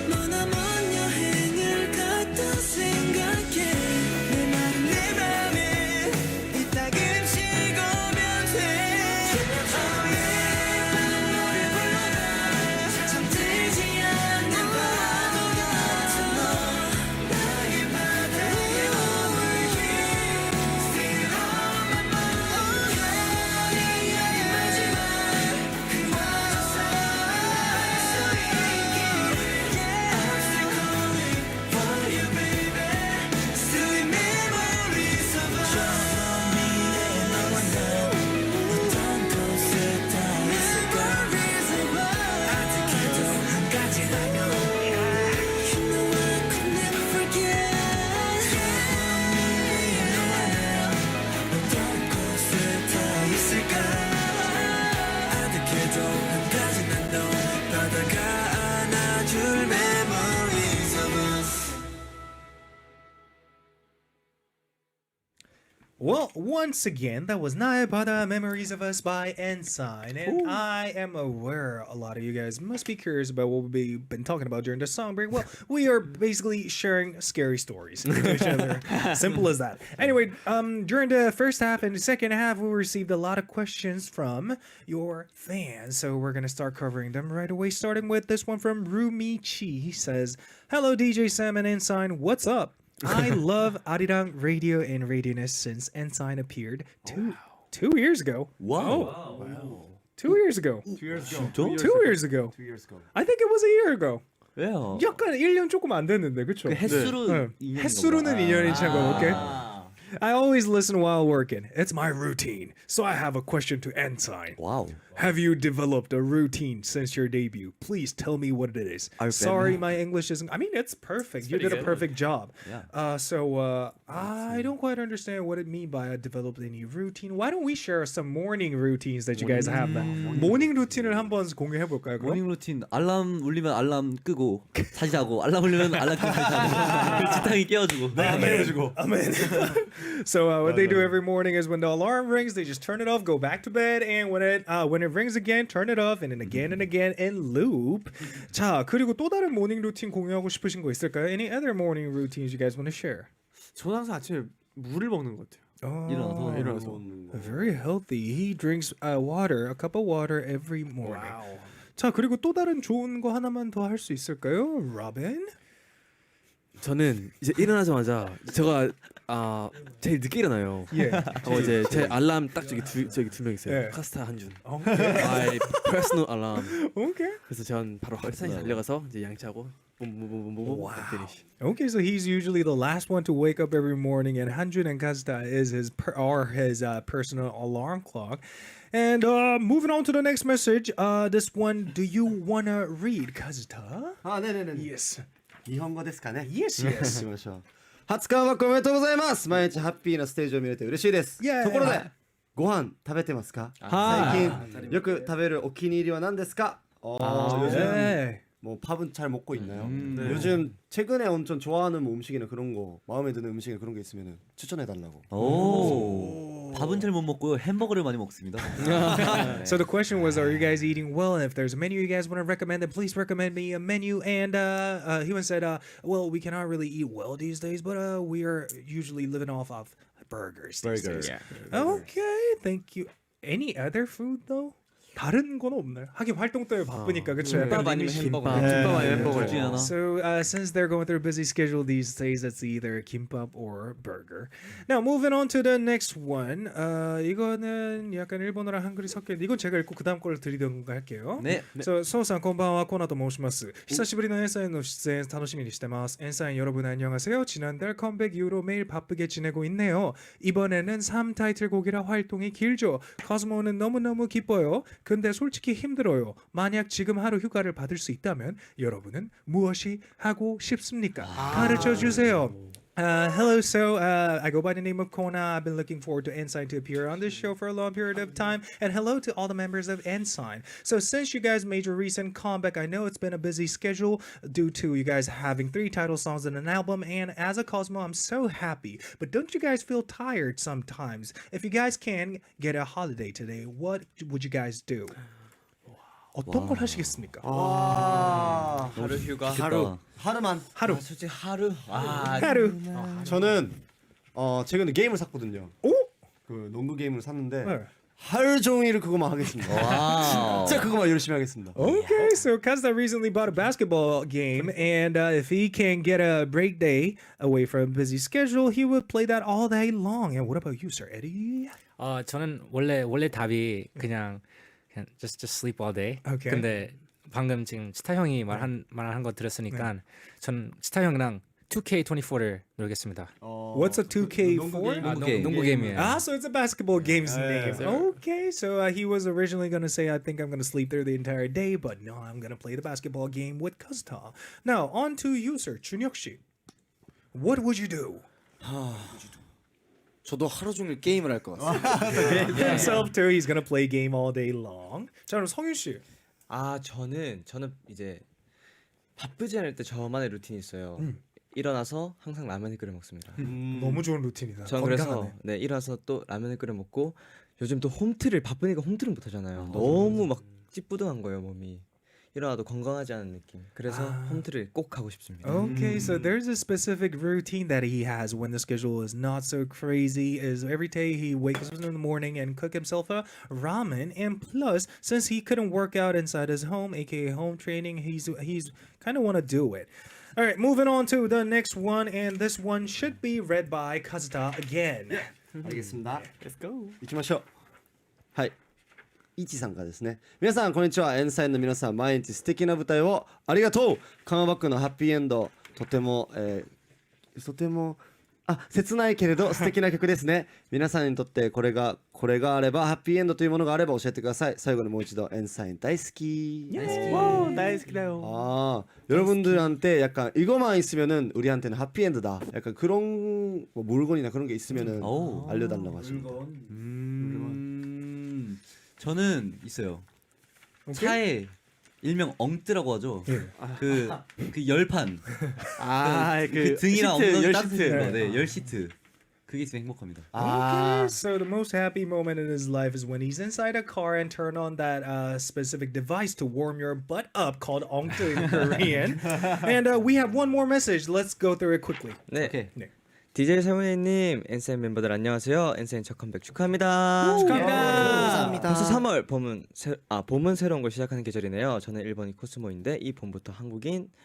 머나먼 여행을 갔다 생각해 내 맘에 이따금씩 오면 돼 Oh yeah 너를 불러라 잠들지 않는 파도 같은 너 나의 바다에 머물길 Still on my mind Oh yeah 마지막 그마저 살 수 있길 I'm still calling for you baby Still in memories of us 저 미래의 너와 나 어떤 곳에 다 있을까 아직도 한 가지라면 You know I could never forget 저 미래의 너와 나 어떤 곳에 다 있을까 아득해도 한 가지 난 너 바다가 안아줄 memories of us Well, once again, that was 나의 바다 Memories of Us by n.SSign. And I am aware a lot of you guys must be curious about what we've been talking about during the song break. Well, we are basically sharing scary stories with each other. Simple as that. Anyway, during the first half and the second half, we received a lot of questions from your fans. So we're going to start covering them right away, starting with this one from Rumichi. He says, Hello, DJ Sam and n.SSign. What's up? I love Arirang Radio and Radioness since n.SSign appeared two years ago. 와우. 2 years ago. 2 years ago. 진짜? 2 years ago. 2 years ago. I think it was a year ago. 왜요? 약간 1년 조금 안 됐는데, 그쵸? 그 횟수로 네. 2년인 횟수로는 건가? 2년인 차가 오케이. I always listen while working. It's my routine. So I have a question to n.SSign. 와우. Have you developed a routine since your debut? Please tell me what it is. Sorry, my English isn't. I mean, it's perfect. You did a perfect job. Yeah. I don't quite understand what it mean by developed any routine. Why don't we share some morning routines that you guys have? 모닝 루틴을 한번 공유해 볼까요? 모닝 루틴 알람 울리면 알람 끄고 다시 자고 알람 울리면 알람 끄고 다시 자고 지탕이 깨워주고 깨워주고. Amen. So what they do every morning is when the alarm rings, they just turn it off, go back to bed, and when it rings again, turn it off, and then again and again in loop. 자, 그리고 또 다른 모닝 루틴 공유하고 싶으신 거 있을까요? Any other morning routines you guys want to share? 저는 항상 아침에 물을 먹는 것 같아요. 일어나서 Very healthy. He drinks water, a cup of water every morning. Wow. 자, 그리고 또 다른 좋은 거 하나만 더 할 수 있을까요? Robin? 저는 이제 일어나자마자 제가 제일 늦게 일어나요. 예. 이제 제 알람 딱 저기 두 명 있어요. 예. 카스타 한준. My personal alarm. Okay. 그래서 전 바로 회사에 달려가서 이제 양치하고 Wow. finish. Okay, so he's usually the last one to wake up every morning, and Hanjun and Kazuta is his personal alarm clock. And moving on to the next message. This one, do you wanna read, Kazuta? 네네네. Yes. 日本語ですかね。 Yes, yes. しましょう。初カムバックおめでとうございます。毎日ハッピーなステージを見れて嬉しいです。イエーイところでご飯食べてますか？最近よく食べるお気に入りは何ですか？요즘 네. 뭐 밥은 잘 먹고 있나요? 요즘 최근에 엄청 좋아하는 뭐 음식이나 그런 거 마음에 드는 음식이나 그런 게 있으면 추천해 달라고. 오. 밥은 잘 못 먹고요. 햄버거를 많이 먹습니다. So the question was, are you guys eating well? And if there's a menu you guys want to recommend, then please recommend me a menu. And he said, well, we cannot really eat well these days, but we are usually living off of burgers. These days. Okay, thank you. Any other food though? 다른 건 없나요? 하긴 활동 때문에 바쁘니까 그렇죠. 김밥 아니면 햄버거. So since they're going through a busy schedule these days, it's either kimbap or burger. Now moving on to the next one. 이거는 약간 일본어랑 한글이 섞여 있는데 이건 제가 읽고 그 다음 걸 드리던가 할게요. 네. So ソウさんこんばんはコナと申します。久しぶりのn.SSignの出演楽しみにしてます。n.SSign 여러분 안녕하세요. 지난달 컴백 이후로 매일 바쁘게 지내고 있네요. 이번에는 3 타이틀곡이라 활동이 길죠. 코스모는 너무너무 기뻐요. 근데 솔직히 힘들어요. 만약 지금 하루 휴가를 받을 수 있다면 여러분은 무엇이 하고 싶습니까? 가르쳐 주세요. Hello, so I go by the name of Kona. I've been looking forward to n.SSign to appear on this show for a long period of time. And hello to all the members of n.SSign. So since you guys made your recent comeback, I know it's been a busy schedule due to you guys having 3 title songs in an album. And as a Cosmo, I'm so happy. But don't you guys feel tired sometimes? If you guys can get a holiday today, what would you guys do? 어떤 걸 하시겠습니까? 하루 휴가. 하루만. 솔직히 하루. 하루. 저는 최근에 게임을 샀거든요. 오? 그 농구 게임을 샀는데 네. 하루 종일 그거만 하겠습니다. 진짜 그거만 열심히 하겠습니다. Okay, so Kazuta recently bought a basketball game, and if he can get a break day away from a busy schedule, he would play that all day long. And what about you, Sir Eddie? 저는 원래 답이 그냥 just sleep all day. Okay. 근데 방금 지금 스타 형이 말한 거 들었으니까 전 스타 형이랑 2K24를 놀겠습니다. What's a 2K4? 농구 게임이에요. So it's a basketball game's name. Okay, so he was originally going to say, I think I'm going to sleep through the entire day, but no, I'm going to play the basketball game with Kazuta. Now, on to you, Sir 준혁 씨. What would you do? 저도 하루 종일 게임을 할 것 같습니다. Himself too, he's going to play game all day long. 자, 그럼 성윤 씨. 저는 이제 바쁘지 않을 때 저만의 루틴이 있어요. 일어나서 항상 라면을 끓여 먹습니다. 너무 좋은 루틴이다. 전 그래서 일어나서 또 라면을 끓여 먹고 요즘 또 홈트를 바쁘니까 홈트를 못 하잖아요. 너무 막 찌뿌둥한 거예요, 몸이. 일어나도 건강하지 않은 느낌. 그래서 홈트를 꼭 하고 싶습니다. Okay, so there's a specific routine that he has when the schedule is not so crazy. Is every day he wakes up in the morning and cook himself a ramen. And plus, since he couldn't work out inside his home, aka home training, he's kind of want to do it. All right, moving on to the next one, and this one should be read by Kazuta again. 알겠습니다. Let's go. 行きましょう。はい。イチさんからですね。皆さんこんにちは。n.SSignの皆さん、毎日素敵な舞台をありがとう。カムバックのハッピーエンド、とても切ないけれど素敵な曲ですね。皆さんにとってこれがあればハッピーエンドというものがあれば教えてください. 最後にもう一度n.SSign大好き. 와, 다이스키다요. 아, 여러분들한테 약간 이거만 있으면은 우리한테는 해피엔드다. 약간 그런 뭐 물건이나 그런 게 있으면은 알려달라고 하십니다. 저는 있어요. 차에 일명 엉뜨라고 하죠. 그 열판. 그 등이랑 엉덩이 따뜻해진 거. 네, 열 시트. 그게 있으면 행복합니다. Okay, so the most happy moment in his life is when he's inside a car and turn on that specific device to warm your butt up called ongto in Korean. And we have one more message. Let's go through it quickly. 네. 오케이. 네. DJ 세훈이님, n.SSign 멤버들 안녕하세요. n.SSign 첫 컴백 축하합니다. 감사합니다. 벌써 3월 봄은 새로운 걸 시작하는 계절이네요. 저는 일본이 코스모인데 이 봄부터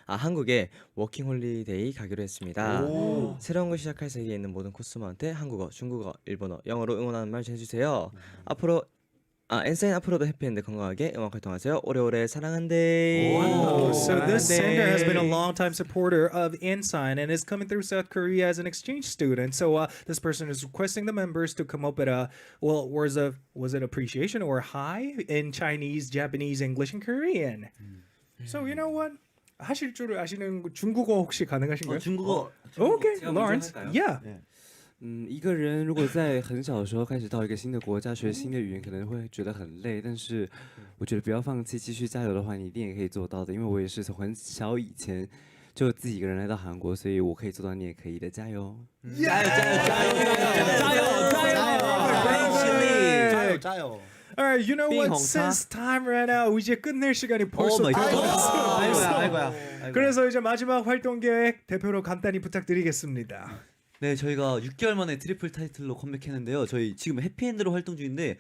한국에 워킹 홀리데이 가기로 했습니다. 새로운 걸 시작할 세계에 있는 모든 코스모한테 한국어, 중국어, 일본어, 영어로 응원하는 말 좀 해주세요. n.SSign 앞으로도 해피엔드 건강하게 음악 활동하세요. 오래오래 사랑한대. Wow. So this singer has been a long-time supporter of n.SSign and is coming through South Korea as an exchange student. So this person is requesting the members to come up with was it appreciation or hi in Chinese, Japanese, English, and Korean. So you know what? 하실 줄 아시는 중국어 혹시 가능하신가요? 중국어. Okay, 제가 먼저 Lawrence. 할까요? Yeah. 一个人如果在很小的时候开始到一个新的国家学新的语言，可能会觉得很累，但是我觉得不要放弃，继续加油的话，你一定也可以做到的。因为我也是从很小以前就自己一个人来到韩国，所以我可以做到，你也可以的，加油！加油! All right, you know what? Since time ran out, 이제 끝낼 시간이 벌써 my 다 God. 됐어. 아이고야. 그래서 이제 마지막 활동 계획 대표로 간단히 부탁드리겠습니다. 네, 저희가 6개월 만에 트리플 타이틀로 컴백했는데요. 저희 지금 해피엔드로 활동 중인데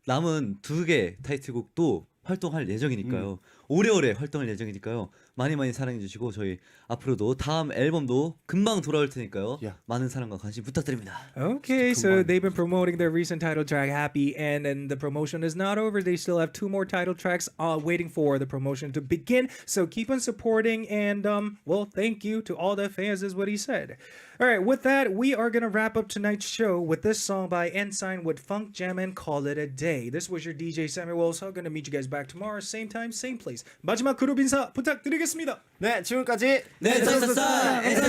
남은 2개 타이틀곡도 활동할 예정이니까요. 오래오래 활동할 예정이니까요. 많이 사랑해 주시고 저희 앞으로도 다음 앨범도 금방 돌아올 테니까요. 많은 사랑과 관심 부탁드립니다. Okay, so they've been promoting their recent title track Happy and the promotion is not over. They still have 2 more title tracks waiting for the promotion to begin. So keep on supporting and well, thank you to all the fans is what he said. All right, with that, we are going to wrap up tonight's show with this song by n.SSign with Funk Jam and Call It a Day. This was your DJ Samuel. So going to meet you guys back tomorrow, same time, same place. 마지막 그룹 인사 부탁드리겠습니다. 네, 지금까지 n.SSign.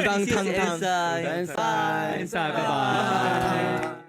탕탕탕. n.SSign. 인사, 바이바이.